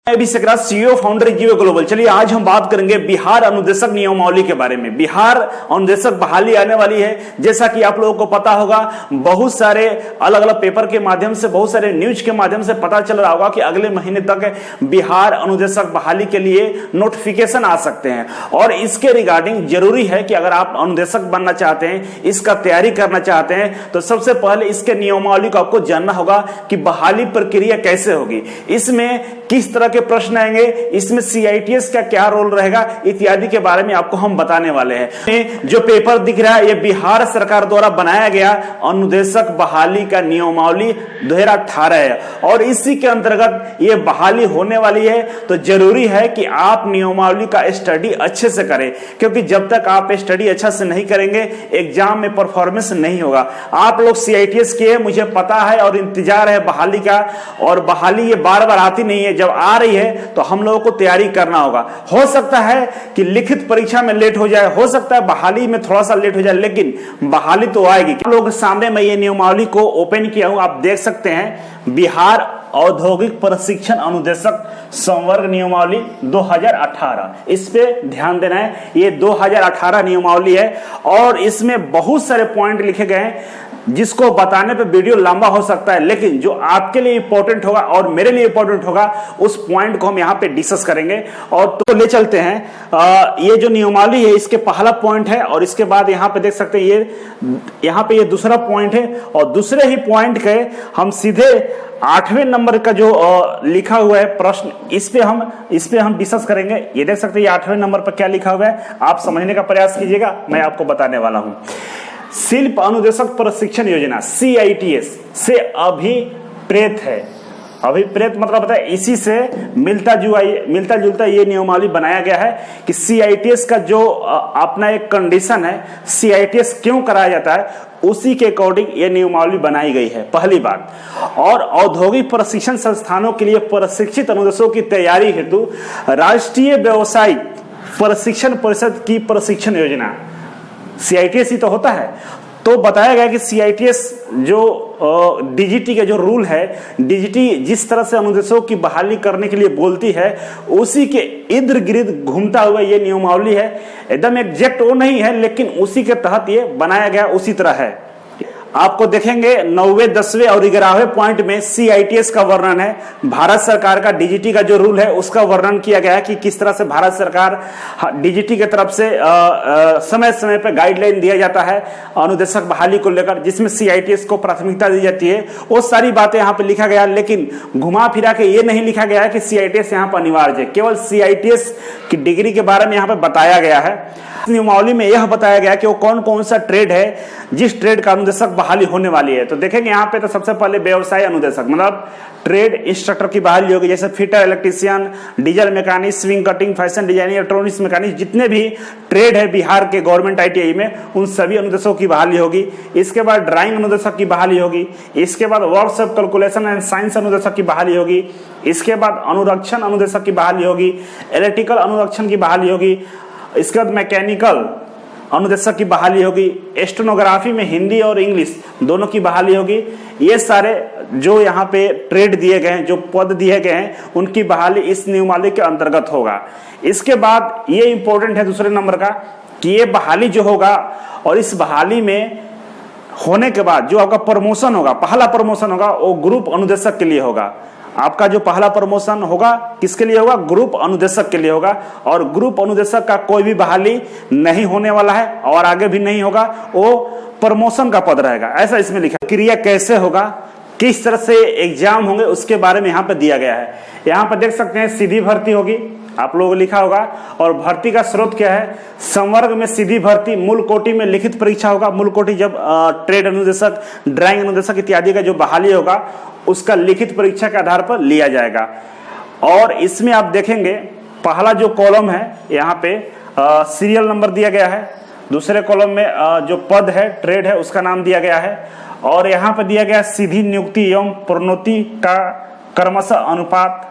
अभिषेक राज, CEO founder जियो global. चलिए आज हम बात करेंगे बिहार अनुदेशक नियमावली के बारे में। बिहार अनुदेशक बहाली आने वाली है। जैसा कि आप लोगों को पता होगा, बहुत सारे अलग अलग पेपर के माध्यम से, बहुत सारे न्यूज के माध्यम से पता चल रहा होगा कि अगले महीने तक बिहार अनुदेशक बहाली के लिए नोटिफिकेशन आ सकते हैं। और इसके रिगार्डिंग जरूरी है कि अगर आप अनुदेशक बनना चाहते हैं, इसका तैयारी करना चाहते हैं, तो सबसे पहले इसके नियमावली को आपको जानना होगा कि बहाली प्रक्रिया कैसे होगी, इसमें किस तरह के प्रश्न आएंगे, इसमें सीआईटीएस का क्या रोल रहेगा, इत्यादि के बारे में आपको हम बताने वाले हैं। जो पेपर दिख रहा है, ये बिहार सरकार द्वारा बनाया गया अनुदेशक बहाली का नियमावली 2018 है और इसी के अंतर्गत ये बहाली होने वाली है। तो जरूरी है कि आप नियमावली का स्टडी अच्छे से करें, क्योंकि जब तक आप स्टडी अच्छा से नहीं करेंगे, एग्जाम में परफॉर्मेंस नहीं होगा। आप लोग सीआईटीएस के, मुझे पता है और इंतजार है बहाली का, और बहाली ये बार बार आती नहीं है। जब आ रही है तो हम लोगों को तैयारी करना होगा। हो सकता है कि लिखित परीक्षा में लेट हो जाए, हो सकता है बहाली में थोड़ा सा लेट हो जाए, लेकिन बहाली तो आएगी। आप लोगों के सामने मैं ये नियमावली को ओपन किया हूं, आप देख सकते हैं। बिहार औद्योगिक प्रशिक्षण अनुदेशक संवर्ग नियमावली 2018, इस पे ध्यान देना है। ये 2018 नियमावली है और इसमें बहुत सारे पॉइंट लिखे गए हैं, जिसको बताने पे वीडियो लंबा हो सकता है, लेकिन जो आपके लिए इंपॉर्टेंट होगा और मेरे लिए इंपॉर्टेंट होगा, उस पॉइंट को हम यहाँ पे डिस्कस करेंगे। और तो ले चलते हैं। ये जो नियमावली है, इसके पहला पॉइंट है और इसके बाद यहाँ पे देख सकते हैं, ये यहाँ पे ये दूसरा पॉइंट है और दूसरे ही पॉइंट के हम सीधे 8वें नंबर का जो लिखा हुआ है प्रश्न, इस पे हम डिस्कस करेंगे। ये देख सकते हैं 8वें नंबर पर क्या लिखा हुआ है, आप समझने का प्रयास कीजिएगा, मैं आपको बताने वाला हूं। शिल्प अनुदेशक प्रशिक्षण योजना सीआईटीएस से अभिप्रेत है। अभिप्रेत मतलब होता है इसी से मिलता जुलता ये नियमावली बनाया गया है कि सीआईटीएस का जो अपना एक कंडीशन है, सीआईटीएस क्यों कराया जाता है, उसी के अकॉर्डिंग ये नियमावली बनाई गई है, पहली बात। और औद्योगिक प्रशिक्षण संस्थानों के लिए प्रशिक्षित अनुदेशकों की तैयारी हेतु राष्ट्रीय व्यावसायिक प्रशिक्षण परिषद की प्रशिक्षण योजना, सीआईटीएस ही तो होता है। तो बताया गया कि सीआईटीएस जो डीजीटी का जो रूल है, डीजीटी जिस तरह से अनुदेशकों की बहाली करने के लिए बोलती है, उसी के इर्द गिर्द घूमता हुआ ये नियमावली है। एकदम एग्जैक्ट वो नहीं है, लेकिन उसी के तहत ये बनाया गया, उसी तरह है। आपको देखेंगे 9वें, 10वें और 11वें पॉइंट में सीआईटीएस का वर्णन है। भारत सरकार का डीजीटी का जो रूल है, उसका वर्णन किया गया है कि किस तरह से भारत सरकार डीजीटी की तरफ से समय समय पर गाइडलाइन दिया जाता है अनुदेशक बहाली को लेकर, जिसमें सीआईटीएस को प्राथमिकता दी जाती है। वो सारी बातें यहाँ पे लिखा गया, लेकिन घुमा फिरा के ये नहीं लिखा गया है कि सीआईटीएस यहाँ पर अनिवार्य है। केवल सीआईटीएस की डिग्री के बारे में यहाँ पे बताया गया है। नियमावली में यह बताया गया कि वो कौन कौन सा ट्रेड है जिस ट्रेड का अनुदेशक बहाली होने वाली है। तो देखेंगे यहाँ पे, तो सबसे पहले व्यवसाय अनुदेशक मतलब ट्रेड इंस्ट्रक्टर की बहाली होगी, जैसे fitter, electrician, diesel mechanic, swing cutting, fashion designing, electronics mechanic, जितने भी ट्रेड है बिहार के गवर्नमेंट आईटीआई में, उन सभी अनुदेशकों की बहाली होगी। इसके बाद ड्राइंग अनुदेशक की बहाली होगी। इसके बाद वर्कशॉप कैलकुलेशन एंड साइंस अनुदेशक की बहाली होगी। इसके बाद अनुरक्षण अनुदेशक की बहाली होगी। इलेक्ट्रिकल अनुरक्षण की बहाली होगी। इसके बाद मैकेनिकल अनुदेशक की बहाली होगी। स्टेनोग्राफी में हिंदी और इंग्लिश दोनों की बहाली होगी। ये सारे जो यहाँ पे ट्रेड दिए गए हैं, जो पद दिए गए हैं, उनकी बहाली इस नियमावली के अंतर्गत होगा। इसके बाद ये इंपॉर्टेंट है दूसरे नंबर का, कि ये बहाली जो होगा, और इस बहाली में होने के बाद जो आपका प्रमोशन होगा, पहला प्रमोशन होगा, वो ग्रुप अनुदेशक के लिए होगा। आपका जो पहला प्रमोशन होगा किसके लिए होगा? ग्रुप अनुदेशक के लिए होगा। और ग्रुप अनुदेशक का कोई भी बहाली नहीं होने वाला है और आगे भी नहीं होगा, वो प्रमोशन का पद रहेगा, ऐसा इसमें लिखा। क्रिया कैसे होगा, किस तरह से एग्जाम होंगे, उसके बारे में यहाँ पे दिया गया है। यहाँ पर देख सकते हैं सीधी भर्ती होगी, आप लोगों को लिखा होगा। और भर्ती का स्रोत क्या है? संवर्ग में सीधी भर्ती, मूल कोटि में लिखित परीक्षा होगा। मूल कोटि जब ट्रेड अनुदेशक, ड्राइंग अनुदेशक इत्यादि का जो बहाली होगा, उसका लिखित परीक्षा के आधार पर लिया जाएगा। और इसमें आप देखेंगे पहला जो कॉलम है, यहाँ पे सीरियल नंबर दिया गया है। दूसरे कॉलम में जो पद है, ट्रेड है, उसका नाम दिया गया है। और यहाँ पर दिया गया सीधी नियुक्ति एवं प्रोन्नति का क्रमशः अनुपात।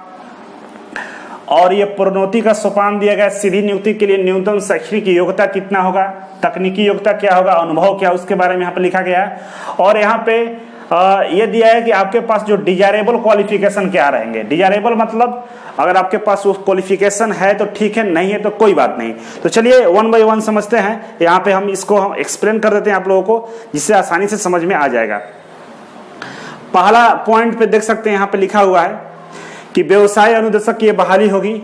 और ये प्रोन्नति का सोपान दिया गया। सीधी नियुक्ति के लिए न्यूनतम शैक्षणिक योग्यता कितना होगा, तकनीकी योग्यता क्या होगा, अनुभव क्या, उसके बारे में यहाँ पे लिखा गया है। और यहाँ पे ये दिया है कि आपके पास जो डिजायरेबल क्वालिफिकेशन क्या रहेंगे। डिजायरेबल मतलब अगर आपके पास वो क्वालिफिकेशन है तो ठीक है, नहीं है तो कोई बात नहीं। तो चलिए वन बाय वन समझते हैं। यहाँ पे हम इसको हम एक्सप्लेन कर देते हैं आप लोगों को, जिससे आसानी से समझ में आ जाएगा। पहला पॉइंट पे देख सकते हैं, यहाँ पे लिखा हुआ है कि व्यवसाय अनुदेशक की बहाली होगी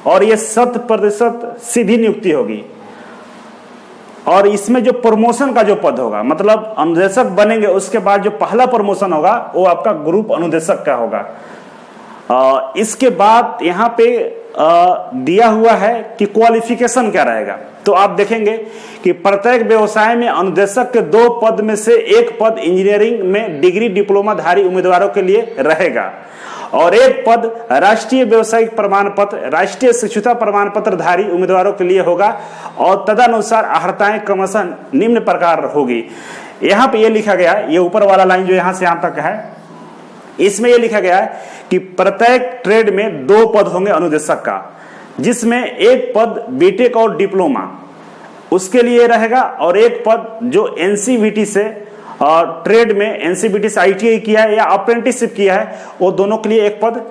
और ये 100% सीधी नियुक्ति होगी। और इसमें जो प्रमोशन का जो पद होगा, मतलब अनुदेशक बनेंगे उसके बाद जो पहला प्रमोशन होगा वो आपका ग्रुप अनुदेशक का होगा। इसके बाद यहाँ पे दिया हुआ है कि क्वालिफिकेशन क्या रहेगा। तो आप देखेंगे कि प्रत्येक व्यवसाय में अनुदेशक के 2 पद में से एक पद इंजीनियरिंग में डिग्री डिप्लोमाधारी उम्मीदवारों के लिए रहेगा और एक पद राष्ट्रीय व्यवसायिक प्रमाण पत्र, राष्ट्रीय शिक्षुता प्रमाण पत्र धारी उम्मीदवारों के लिए होगा और तदनुसार अर्हताएं क्रमशः निम्न प्रकार होगी। यहाँ पे ये लिखा गया, ये ऊपर वाला लाइन जो यहाँ से यहाँ तक है, इसमें ये लिखा गया है कि प्रत्येक ट्रेड में 2 पद होंगे अनुदेशक का, जिसमें एक पद बीटेक और डिप्लोमा उसके लिए रहेगा और एक पद जो एनसीवीटी से और ट्रेड में एनसीवीटी से आईटीआई किया है या अप्रेंटिसशिप किया है, वो दोनों के लिए एक पद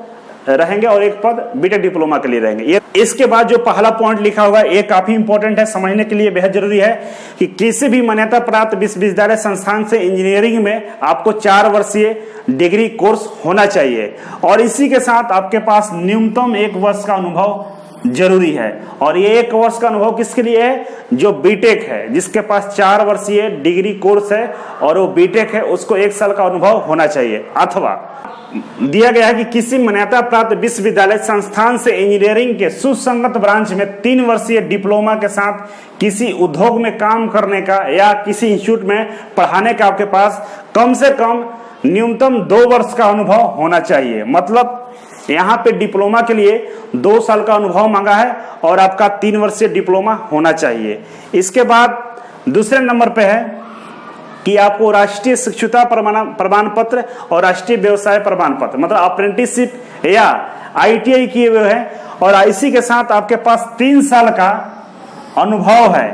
रहेंगे और एक पद बीटेक डिप्लोमा के लिए रहेंगे। ये इसके बाद जो पहला पॉइंट लिखा होगा ये काफी इंपॉर्टेंट है, समझने के लिए बेहद जरूरी है कि किसी भी मान्यता प्राप्त विश्वविद्यालय संस्थान से इंजीनियरिंग में आपको 4 वर्षीय डिग्री कोर्स होना चाहिए और इसी के साथ आपके पास न्यूनतम 1 वर्ष का अनुभव जरूरी है। और ये 1 वर्ष का अनुभव किसके लिए है? जो बीटेक है, जिसके पास 4 वर्षीय डिग्री कोर्स है और वो बीटेक है, उसको 1 साल का अनुभव होना चाहिए। अथवा दिया गया है कि किसी मान्यता प्राप्त विश्वविद्यालय संस्थान से इंजीनियरिंग के सुसंगत ब्रांच में 3 वर्षीय डिप्लोमा के साथ किसी उद्योग में काम करने का या किसी इंस्टीट्यूट में पढ़ाने का आपके पास कम से कम न्यूनतम 2 वर्ष का अनुभव होना चाहिए। मतलब यहाँ पे डिप्लोमा के लिए 2 साल का अनुभव मांगा है और आपका 3 वर्षीय डिप्लोमा होना चाहिए। इसके बाद दूसरे नंबर पे है कि आपको राष्ट्रीय शिक्षुता प्रमाण पत्र और राष्ट्रीय व्यवसाय प्रमाण पत्र, मतलब अप्रेंटिसशिप या आईटीआई किए हुए हैं और इसी के साथ आपके पास 3 साल का अनुभव है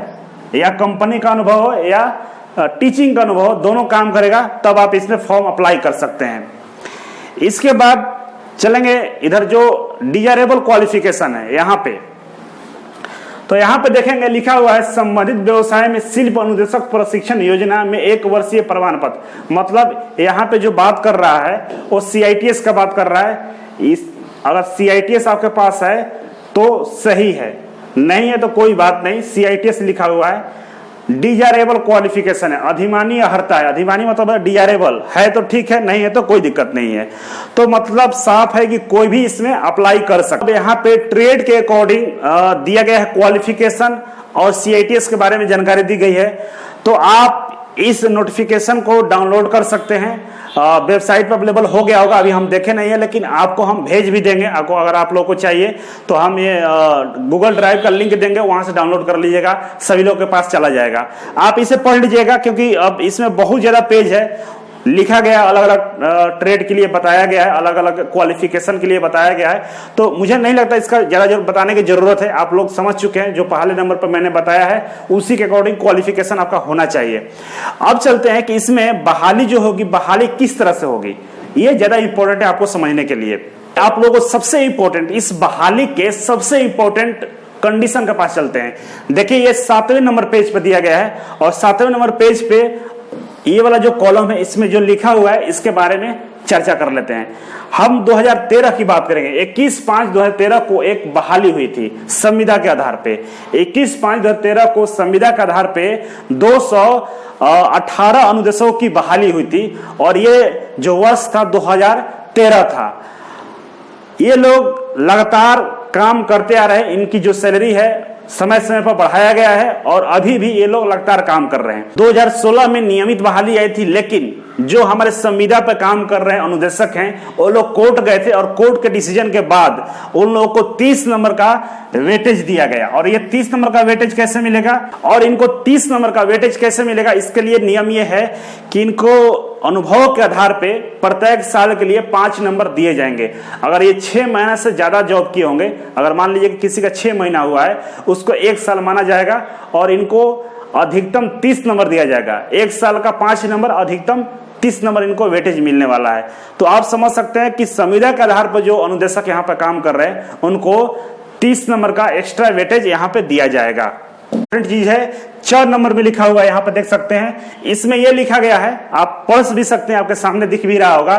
या कंपनी का अनुभव हो या टीचिंग का अनुभव, दोनों काम करेगा, तब आप इसमें फॉर्म अप्लाई कर सकते हैं। इसके बाद चलेंगे इधर जो डिजायरेबल क्वालिफिकेशन है यहाँ पे, तो यहाँ पे देखेंगे लिखा हुआ है संबंधित व्यवसाय में शिल्प अनुदेशक प्रशिक्षण योजना में 1 वर्षीय प्रमाण पत्र। मतलब यहाँ पे जो बात कर रहा है वो सीआईटीएस का बात कर रहा है। इस अगर सीआईटीएस आपके पास है तो सही है, नहीं है तो कोई बात नहीं। सीआईटीएस लिखा हुआ है, डिजायरेबल क्वालिफिकेशन है, अधिमानी अर्हता है। अधिमानी मतलब डिजायरेबल है तो ठीक है, नहीं है तो कोई दिक्कत नहीं है। तो मतलब साफ है कि कोई भी इसमें अप्लाई कर सकता है। यहाँ पे ट्रेड के अकॉर्डिंग दिया गया है क्वालिफिकेशन और सीआईटीएस के बारे में जानकारी दी गई है। तो आप इस नोटिफिकेशन को डाउनलोड कर सकते हैं, वेबसाइट पर अवेलेबल हो गया होगा, अभी हम देखे नहीं है, लेकिन आपको हम भेज भी देंगे। आपको अगर आप लोगों को चाहिए तो हम ये गूगल ड्राइव का लिंक देंगे, वहां से डाउनलोड कर लीजिएगा, सभी लोग के पास चला जाएगा। आप इसे पढ़ लीजिएगा क्योंकि अब इसमें बहुत ज्यादा पेज है, लिखा गया, अलग अलग ट्रेड के लिए बताया गया है, अलग अलग क्वालिफिकेशन के लिए बताया गया है। तो मुझे नहीं लगता इसका ज्यादा बताने की जरूरत है, आप लोग समझ चुके हैं। जो पहले नंबर पर मैंने बताया है उसी के अकॉर्डिंग क्वालिफिकेशन आपका होना चाहिए। अब चलते हैं कि इसमें बहाली जो होगी, बहाली किस तरह से होगी, ये ज्यादा इंपॉर्टेंट है आपको समझने के लिए। आप लोगों को सबसे इंपॉर्टेंट, इस बहाली के सबसे इंपॉर्टेंट कंडीशन के पास चलते हैं। देखिए ये 7वें नंबर पेज पे दिया गया है और 7वें नंबर पेज पे ये वाला जो कॉलम है इसमें जो लिखा हुआ है इसके बारे में चर्चा कर लेते हैं। हम 2013 की बात करेंगे। 21/5/2013 को एक बहाली हुई थी संविदा के आधार पे। 21/5/2013 को संविदा के आधार पे 218 अनुदेशकों की बहाली हुई थी और ये जो वर्ष था 2013 था। ये लोग लगातार काम करते आ रहे, इनकी जो सैलरी है समय समय पर बढ़ाया गया है और अभी भी ये लोग लगातार काम कर रहे हैं। 2016 में नियमित बहाली आई थी, लेकिन जो हमारे संविदा पर काम कर रहे हैं अनुदेशक हैं वो लोग कोर्ट गए थे और कोर्ट के डिसीजन के बाद उन लोगों को 30 नंबर का वेटेज दिया गया। और ये 30 नंबर का वेटेज कैसे मिलेगा और इनको 30 नंबर का वेटेज कैसे मिलेगा, इसके लिए नियम ये है कि इनको अनुभव के आधार पे प्रत्येक साल के लिए 5 नंबर दिए जाएंगे। अगर ये 6 महीना से ज्यादा जॉब किए होंगे, अगर मान लीजिए कि किसी का 6 महीना हुआ है, उसको 1 साल माना जाएगा और इनको अधिकतम 30 नंबर दिया जाएगा। 1 साल का 5 नंबर, अधिकतम 30 नंबर इनको वेटेज मिलने वाला है। तो आप समझ सकते हैं कि संविदा के आधार पर जो अनुदेशक यहाँ पर काम कर रहे हैं उनको 30 नंबर का एक्स्ट्रा वेटेज यहाँ पे दिया जाएगा। चीज है 4 नंबर में लिखा हुआ है, यहाँ पर देख सकते हैं। इसमें यह लिखा गया है, आप पढ़ भी सकते हैं, आपके सामने दिख भी रहा होगा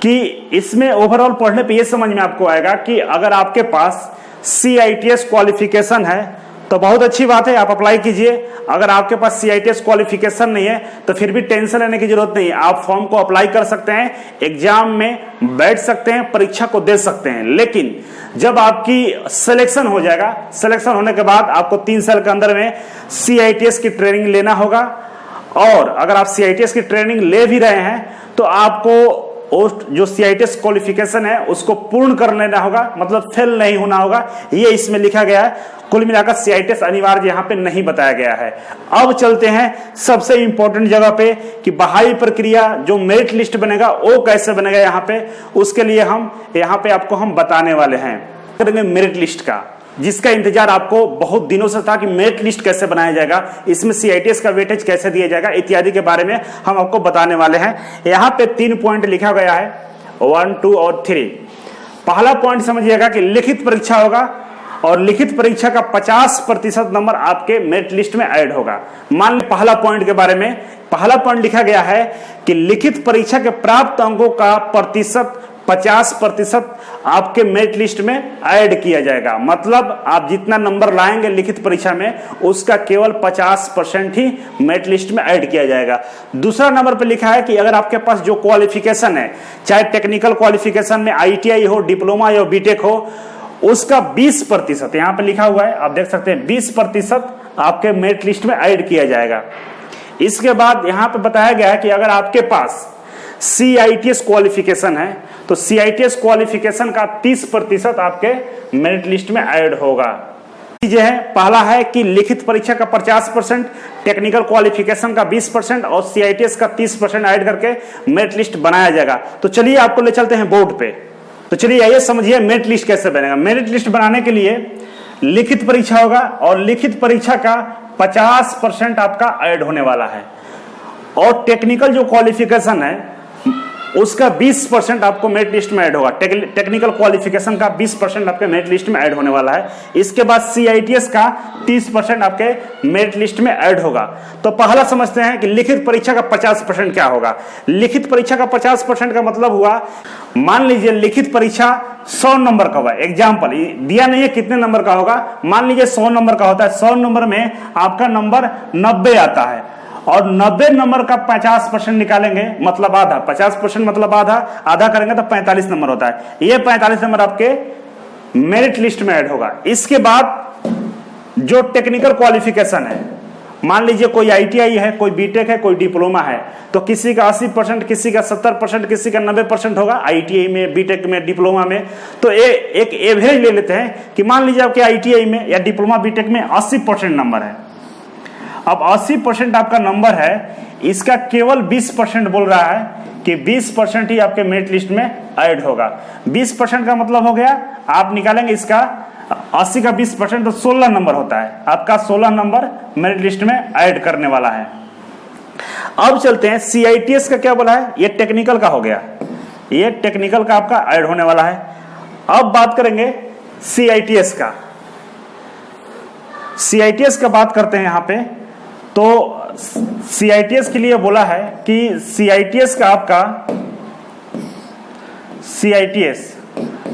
कि इसमें ओवरऑल पढ़ने पे ये समझ में आपको आएगा कि अगर आपके पास CITS क्वालिफिकेशन है तो बहुत अच्छी बात है, आप अप्लाई कीजिए। अगर आपके पास CITS क्वालिफिकेशन नहीं है तो फिर भी टेंशन लेने की जरूरत नहीं है, आप फॉर्म को अप्लाई कर सकते हैं, एग्जाम में बैठ सकते हैं, परीक्षा को दे सकते हैं। लेकिन जब आपकी सिलेक्शन हो जाएगा, सिलेक्शन होने के बाद आपको 3 साल के अंदर में CITS की ट्रेनिंग लेना होगा। और अगर आप CITS की ट्रेनिंग ले भी रहे हैं तो आपको जो CITS क्वालिफिकेशन है उसको पूर्ण कर लेना होगा, मतलब फेल नहीं होना होगा, ये इसमें लिखा गया है। कुल मिलाकर CITS अनिवार्य यहाँ पे नहीं बताया गया है। अब चलते हैं सबसे इंपॉर्टेंट जगह पे कि बहाली प्रक्रिया जो मेरिट लिस्ट बनेगा वो कैसे बनेगा यहाँ पे, उसके लिए हम यहाँ पे आपको हम बताने वाले हैं। करेंगे मेरिट लिस्ट का, जिसका इंतजार आपको बहुत दिनों से था कि मेरिट लिस्ट कैसे बनाया जाएगा, इसमें CITS का वेटेज कैसे दिया जाएगा इत्यादि के बारे में हम आपको बताने वाले हैं। यहाँ पे 3 पॉइंट लिखा गया है, 1, 2 और 3। पहला पॉइंट समझिएगा कि लिखित परीक्षा होगा और लिखित परीक्षा का 50% नंबर आपके मेरिट लिस्ट में ऐड होगा। मान लीजिए पहला पॉइंट के बारे में, पहला पॉइंट लिखा गया है कि लिखित परीक्षा के प्राप्त अंकों का प्रतिशत 50% आपके मेरिट लिस्ट में ऐड किया जाएगा। मतलब आप जितना नंबर लाएंगे लिखित परीक्षा में उसका केवल 50% ही मेरिट लिस्ट में ऐड किया जाएगा। दूसरा नंबर पर लिखा है कि अगर आपके पास जो क्वालिफिकेशन है, चाहे टेक्निकल क्वालिफिकेशन में ITI हो, डिप्लोमा या BTech हो, उसका 20% यहाँ पे लिखा हुआ है, आप देख सकते हैं 20% आपके मेरिट लिस्ट में ऐड किया जाएगा। इसके बाद यहाँ पे बताया गया है कि अगर आपके पास CITS क्वालिफिकेशन है तो CITS क्वालिफिकेशन का 30% आपके मेरिट लिस्ट में ऐड होगा। चीजें हैं, पहला है कि लिखित परीक्षा का 50%, टेक्निकल क्वालिफिकेशन का 20% और CITS का 30% ऐड करके मेरिट लिस्ट बनाया जाएगा। तो चलिए आपको ले चलते हैं बोर्ड पे। तो चलिए आइए समझिए मेरिट लिस्ट कैसे बनेगा। मेरिट लिस्ट बनाने के लिए लिखित परीक्षा होगा और लिखित परीक्षा का 50% आपका ऐड होने वाला है और टेक्निकल जो क्वालिफिकेशन है उसका 20% आपको मेरिट लिस्ट में ऐड होगा। टेक्निकल क्वालिफिकेशन का 20% आपके मेरिट लिस्ट में ऐड होने वाला है। इसके बाद CITS का 30% आपके मेरिट लिस्ट में ऐड होगा। तो पहला समझते हैं कि लिखित परीक्षा का 50% क्या होगा। लिखित परीक्षा का 50% का मतलब हुआ, मान लीजिए लिखित परीक्षा 100 नंबर का हुआ, एग्जाम्पल दिया नहीं है कितने नंबर का होगा, मान लीजिए 100 नंबर का होता है। 100 नंबर में आपका नंबर 90 आता है और 90 नंबर का 50% निकालेंगे मतलब आधा, 50% मतलब आधा, आधा करेंगे तो 45 नंबर होता है। ये 45 नंबर आपके मेरिट लिस्ट में ऐड होगा। इसके बाद जो टेक्निकल क्वालिफिकेशन है, मान लीजिए कोई ITI है, कोई BTech है, कोई डिप्लोमा है, तो किसी का 80%, किसी का 70%, किसी का 90% होगा ITI में, BTech में, डिप्लोमा में। तो एक एवरेज ले लेते हैं कि मान लीजिए आपके ITI में या डिप्लोमा BTech में 80% नंबर है। अब 80% आपका नंबर है, इसका केवल 20% बोल रहा है कि 20% ही आपके मेरिट लिस्ट में ऐड होगा। 20% का मतलब हो गया, आप निकालेंगे इसका 80 का 20% तो 16 नंबर होता है, आपका 16 नंबर मेरिट लिस्ट में ऐड करने वाला है। अब चलते हैं CITS का क्या बोला है, ये टेक्निकल का हो गया, ये टेक्निकल का आपका ऐड होने वाला है। अब बात करेंगे CITS का। CITS का बात करते हैं यहाँ पे। तो CITS के लिए बोला है कि CITS का आपका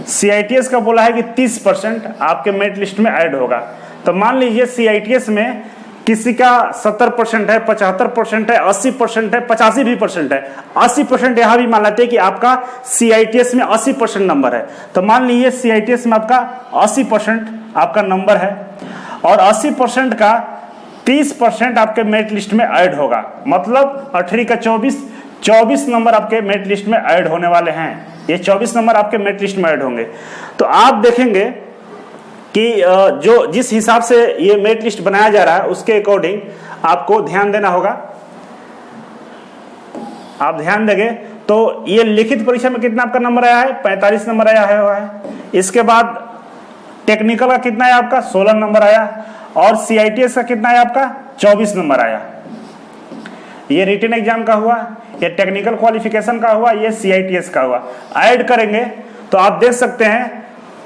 CITS का बोला है कि 30% आपके मेरिट लिस्ट में ऐड होगा। तो मान लीजिए CITS में किसी का 70% है, 75% है, 80% है, 85% है। 80% यहां भी मान लेते हैं कि आपका CITS में 80% नंबर है। तो मान लीजिए CITS में आपका 80% आपका नंबर है और 80% का 30% आपके मेरिट लिस्ट में ऐड होगा, मतलब 18 का 24 नंबर आपके मेरिट लिस्ट में ऐड होने वाले हैं। ये 24 नंबर आपके मेरिट लिस्ट में ऐड होंगे। तो आप देखेंगे कि जो जिस हिसाब से ये मेरिट लिस्ट बनाया जा रहा है उसके अकॉर्डिंग आपको ध्यान देना होगा। आप ध्यान देंगे तो ये लिखित परीक्षा में कितना आपका नंबर आया है, 45 नंबर आया है। इसके बाद टेक्निकल का कितना है आपका, 16 नंबर आया और CITS का कितना है आपका, 24 नंबर आया। ये रिटन एग्जाम का हुआ। ये टेक्निकल क्वालिफिकेशन का हुआ, ये CITS का हुआ। ऐड करेंगे तो आप देख सकते हैं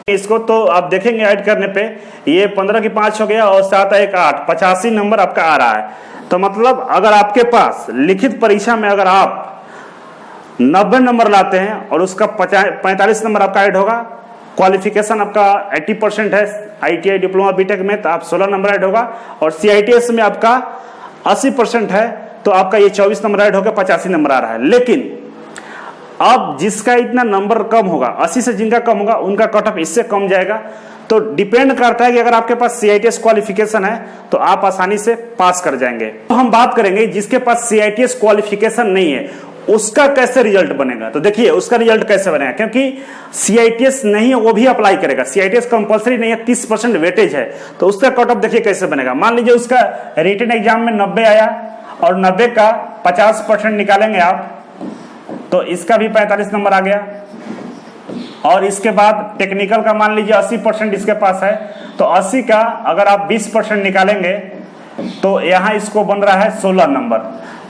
इसको, तो आप देखेंगे ऐड करने पे ये 15 की 5 हो गया और 7 1 8, 85 नंबर आपका आ रहा है। तो मतलब अगर आपके पास लिखित परीक्षा में अगर आप 90 नंबर लाते हैं और उसका 45 नंबर आपका ऐड होगा, क्वालिफिकेशन आपका 80% है ITI डिप्लोमा बीटेक में, तो आप 16 नंबर ऐड होगा, और CITS में आपका 80% है तो आपका ये 24 नंबर ऐड होगा, 85 नंबर आ रहा है। लेकिन अब जिसका इतना नंबर कम होगा, 80 से जिनका कम होगा उनका कट ऑफ इससे कम जाएगा। तो डिपेंड करता है कि अगर आपके पास CITS क्वालिफिकेशन है तो आप आसानी से पास कर जाएंगे। तो हम बात करेंगे जिसके पास CITS क्वालिफिकेशन नहीं है उसका कैसे रिजल्ट बनेगा। तो देखिए उसका रिजल्ट कैसे बनेगा, क्योंकि CITS नहीं है वो भी अप्लाई करेगा, CITS कंपलसरी नहीं है, 30% वेटेज है, तो उसका कट ऑफ देखिए कैसे बनेगा। मान लीजिए उसका रिटन एग्जाम में 90 आया और 90 का 50% निकालेंगे आप, तो इसका भी 45 नंबर आ गया। और इसके बाद टेक्निकल का मान लीजिए 80% इसके पास है, तो 80 का अगर आप 20% निकालेंगे तो यहाँ इसको बन रहा है 16 नंबर।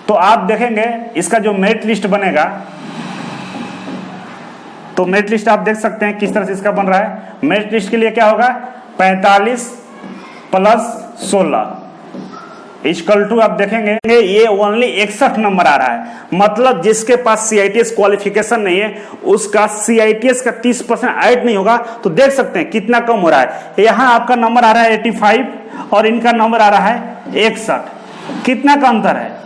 तो आप देखेंगे इसका जो मेरिट लिस्ट बनेगा, तो मेरिट लिस्ट आप देख सकते हैं किस तरह से इसका बन रहा है। मेरिट लिस्ट के लिए क्या होगा, 45 + 16 इक्वल टू आप देखेंगे ये ओनली 61 नंबर आ रहा है। मतलब जिसके पास CITS क्वालिफिकेशन नहीं है उसका CITS का 30% ऐड नहीं होगा। तो देख सकते हैं कितना कम हो रहा है। यहाँ आपका नंबर आ रहा है 85 और इनका नंबर आ रहा है 61। कितना का अंतर है,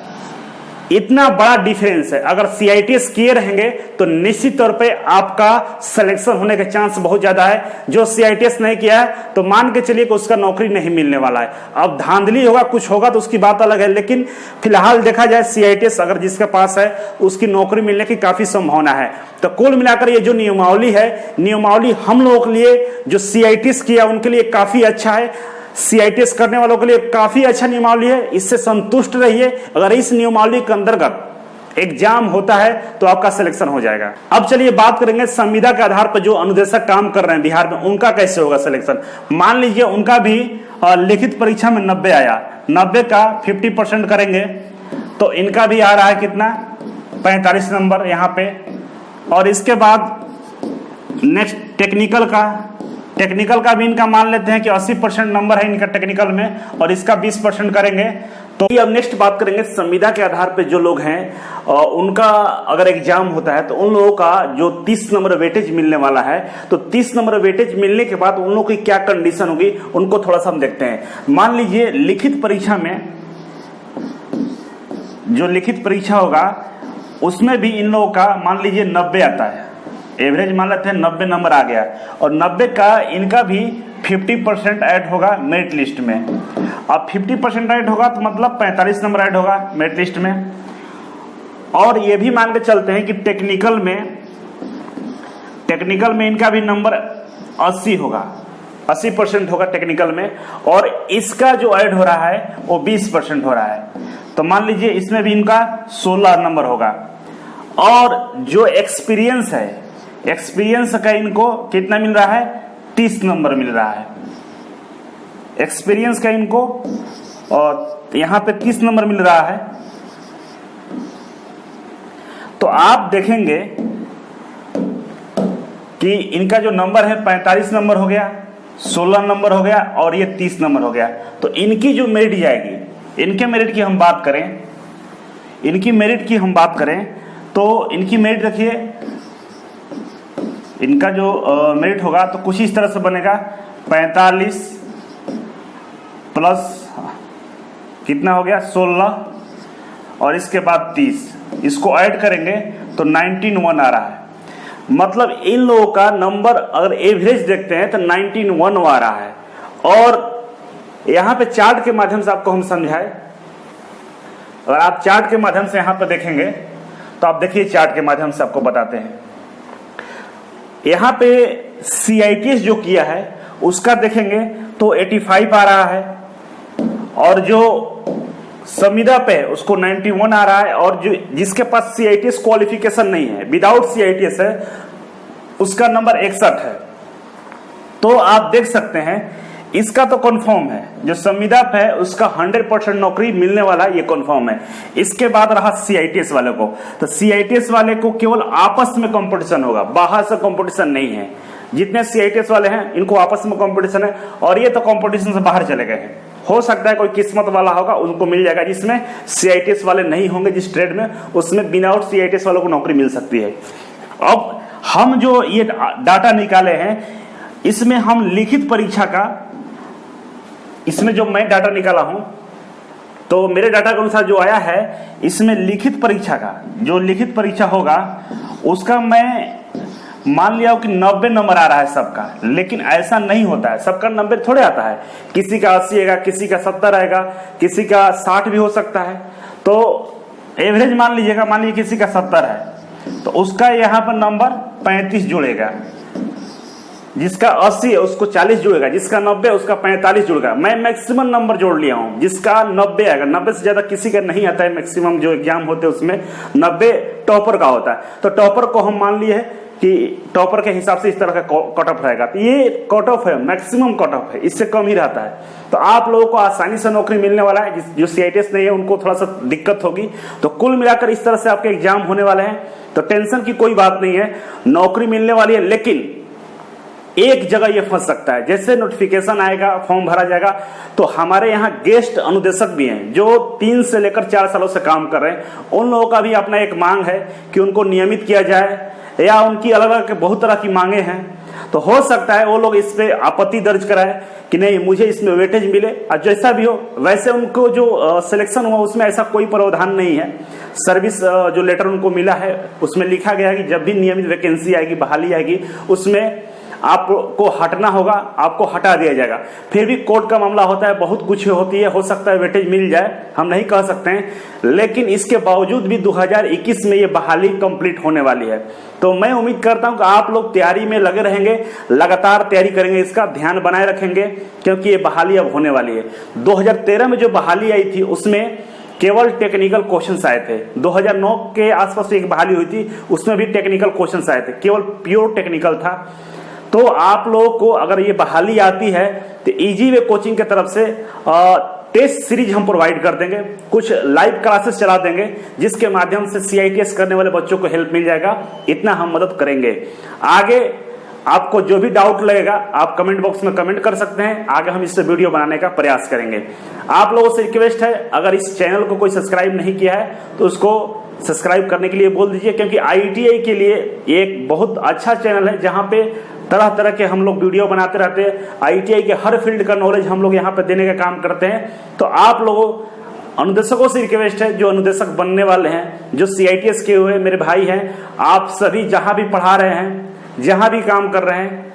इतना बड़ा डिफरेंस है। अगर CITS किए रहेंगे तो निश्चित तौर पे आपका सिलेक्शन होने के चांस बहुत ज्यादा है। जो CITS नहीं किया है तो मान के चलिए कि उसका नौकरी नहीं मिलने वाला है। अब धांधली होगा, कुछ होगा तो उसकी बात अलग है, लेकिन फिलहाल देखा जाए CITS अगर जिसके पास है उसकी नौकरी मिलने की काफी संभावना है। तो कुल मिलाकर ये जो नियमावली है, नियमावली हम लोगों के लिए जो CITS किया उनके लिए काफी अच्छा है, CITS करने वालों के लिए काफी अच्छा नियमावली है। इससे संतुष्ट रहिए। अगर इस नियमावली के अंतर्गत एग्जाम होता है तो आपका सिलेक्शन हो जाएगा। अब चलिए बात करेंगे संविदा के आधार पर जो अनुदेशक काम कर रहे हैं बिहार में उनका कैसे होगा सिलेक्शन। मान लीजिए उनका भी लिखित परीक्षा में 90 आया, 90 का 50% करेंगे तो इनका भी आ रहा है कितना, 45 नंबर यहाँ पे। और इसके अब नेक्स्ट टेक्निकल का भी इनका मान लेते हैं कि 80% नंबर है इनका टेक्निकल में, और इसका 20% करेंगे। तो अब नेक्स्ट बात करेंगे संविदा के आधार पे जो लोग हैं उनका अगर एग्जाम होता है तो उन लोगों का जो 30 नंबर वेटेज मिलने वाला है, तो 30 नंबर वेटेज मिलने के बाद उन लोगों की क्या कंडीशन होगी उनको थोड़ा सा हम देखते हैं। मान लीजिए लिखित परीक्षा में जो लिखित परीक्षा होगा उसमें भी इन लोगों का मान लीजिए 90 आता है, एवरेज मान लेते हैं 90 नंबर आ गया, और 90 का इनका भी 50% ऐड होगा मेरिट लिस्ट में। अब 50% ऐड होगा तो मतलब 45 नंबर ऐड होगा मेरिट लिस्ट में। और ये भी मान के चलते हैं कि टेक्निकल में इनका भी नंबर 80 होगा, 80% होगा टेक्निकल में, और इसका जो ऐड हो रहा है वो 20% हो रहा है। तो मान लीजिए इसमें भी इनका 16 नंबर होगा। और जो एक्सपीरियंस है, एक्सपीरियंस का इनको कितना मिल रहा है, 30 नंबर मिल रहा है एक्सपीरियंस का इनको, और यहां पे 30 नंबर मिल रहा है। तो आप देखेंगे कि इनका जो नंबर है 45 नंबर हो गया, 16 नंबर हो गया और ये 30 नंबर हो गया। तो इनकी जो मेरिट जाएगी, इनके मेरिट की हम बात करें, तो इनकी मेरिट देखिए, इनका जो मेरिट होगा तो कुछ इस तरह से बनेगा, 45 प्लस कितना हो गया 16 और इसके बाद 30, इसको ऐड करेंगे तो 19 आ रहा है। मतलब इन लोगों का नंबर अगर एवरेज देखते हैं तो 19 आ रहा है। और यहां पे चार्ट के माध्यम से आपको हम समझाए, अगर आप चार्ट के माध्यम से यहां पर देखेंगे तो आप देखिए चार्ट के माध्यम से आपको बताते हैं। यहां पे CITS जो किया है उसका देखेंगे तो 85 आ रहा है, और जो संविदा पे उसको 91 आ रहा है, और जो जिसके पास CITS क्वालिफिकेशन नहीं है, विदाउट CITS है, उसका नंबर 61 है। तो आप देख सकते हैं इसका तो कंफर्म है, जो संविदा है उसका 100% नौकरी मिलने वाला ये कंफर्म है। इसके बाद रहा सीआईटीएस वाले को, तो सीआईटीएस वाले को केवल आपस में कंपटीशन होगा, बाहर से कंपटीशन नहीं है। जितने सीआईटीएस वाले हैं इनको आपस में कंपटीशन है, और ये तो कंपटीशन से बाहर चले गए हैं। हो सकता है कोई किस्मत वाला होगा उनको मिल जाएगा, जिसमें सीआईटीएस वाले नहीं होंगे जिस ट्रेड में, उसमें विदाउट सीआईटीएस वालों को नौकरी मिल सकती है। अब हम जो ये डाटा निकाले हैं इसमें हम लिखित परीक्षा का, इसमें जो मैं डाटा निकाला हूं तो मेरे डाटा के अनुसार जो आया है इसमें लिखित परीक्षा का, जो लिखित परीक्षा होगा उसका मैं मान लिया कि 90 नंबर आ रहा है सबका, लेकिन ऐसा नहीं होता है। सबका नंबर थोड़े आता है, किसी का 80 आएगा, किसी का 70 आएगा, किसी का 60 भी हो सकता है। तो एवरेज मान लीजिएगा, मान लीजिए किसी का 70 है तो उसका यहाँ पर नंबर 35 जुड़ेगा, जिसका 80 है उसको 40 जुड़ेगा, जिसका 90 है उसका 45 जुड़ेगा। मैं मैक्सिमम नंबर जोड़ लिया हूं, जिसका 90 आएगा, 90 से ज्यादा किसी का नहीं आता है। मैक्सिमम जो एग्जाम होते हैं उसमें 90 टॉपर का होता है, तो टॉपर को हम मान लिए कि टॉपर के हिसाब से इस तरह का कट ऑफ रहेगा। तो ये कट ऑफ है, मैक्सिमम कट ऑफ है, इससे कम ही रहता है। तो आप लोगों को आसानी से नौकरी मिलने वाला है, जो सीआईटीएस नहीं है उनको थोड़ा सा दिक्कत होगी। तो कुल मिलाकर इस तरह से आपके एग्जाम होने वाले हैं, तो टेंशन की कोई बात नहीं है, नौकरी मिलने वाली है। लेकिन एक जगह ये फंस सकता है, जैसे नोटिफिकेशन आएगा, फॉर्म भरा जाएगा, तो हमारे यहाँ गेस्ट अनुदेशक भी हैं जो 3 से लेकर 4 सालों से काम कर रहे हैं। उन लोगों का भी अपना एक मांग है कि उनको नियमित किया जाए, या उनकी अलग अलग बहुत तरह की मांगे हैं। तो हो सकता है वो लोग इस पे आपत्ति दर्ज कराए कि नहीं मुझे इसमें वेटेज मिले, और जैसा भी हो वैसे उनको जो सिलेक्शन हुआ उसमें ऐसा कोई प्रावधान नहीं है। सर्विस जो लेटर उनको मिला है उसमें लिखा गया है कि जब भी नियमित वैकेंसी आएगी, बहाली आएगी, उसमें आपको हटना होगा, आपको हटा दिया जाएगा। फिर भी कोर्ट का मामला होता है, बहुत कुछ होती है, हो सकता है वेटेज मिल जाए, हम नहीं कह सकते हैं। लेकिन इसके बावजूद भी 2021 में ये बहाली कंप्लीट होने वाली है। तो मैं उम्मीद करता हूं कि आप लोग तैयारी में लगे रहेंगे, लगातार तैयारी करेंगे, इसका ध्यान बनाए रखेंगे, क्योंकि ये बहाली अब होने वाली है। 2013 में जो बहाली आई थी उसमें केवल टेक्निकल क्वेश्चंस आए थे। 2009 के आसपास एक बहाली हुई थी, उसमें भी टेक्निकल क्वेश्चंस आए थे, केवल प्योर टेक्निकल था। तो आप लोगों को अगर ये बहाली आती है तो इजी वे कोचिंग की तरफ से टेस्ट सीरीज हम प्रोवाइड कर देंगे, कुछ लाइव क्लासेस चला देंगे, जिसके माध्यम से सीआईटीएस करने वाले बच्चों को हेल्प मिल जाएगा। इतना हम मदद करेंगे। आगे आपको जो भी डाउट लगेगा आप कमेंट बॉक्स में कमेंट कर सकते हैं, आगे हम इससे वीडियो बनाने का प्रयास करेंगे। आप लोगों से रिक्वेस्ट है, अगर इस चैनल को कोई सब्सक्राइब नहीं किया है तो उसको सब्सक्राइब करने के लिए बोल दीजिए, क्योंकि आईटीआई के लिए एक बहुत अच्छा चैनल है जहां पे तरह तरह के हम लोग वीडियो बनाते रहते हैं। आईटीआई के हर फील्ड का नॉलेज हम लोग यहाँ पे देने का काम करते हैं। तो आप लोगों अनुदेशकों से रिक्वेस्ट है, जो अनुदेशक बनने वाले हैं, जो सीआईटीएस के हुए मेरे भाई हैं, आप सभी जहां भी पढ़ा रहे हैं, जहां भी काम कर रहे हैं,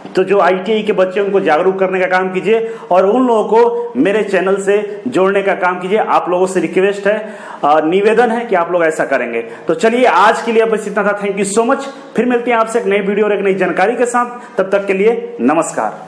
तो जो आईटीआई के बच्चे उनको जागरूक करने का काम कीजिए और उन लोगों को मेरे चैनल से जोड़ने का काम कीजिए। आप लोगों से रिक्वेस्ट है, निवेदन है कि आप लोग ऐसा करेंगे। तो चलिए आज के लिए बस इतना था। Thank you so much. फिर मिलते हैं आपसे एक नई वीडियो और एक नई जानकारी के साथ। तब तक के लिए नमस्कार।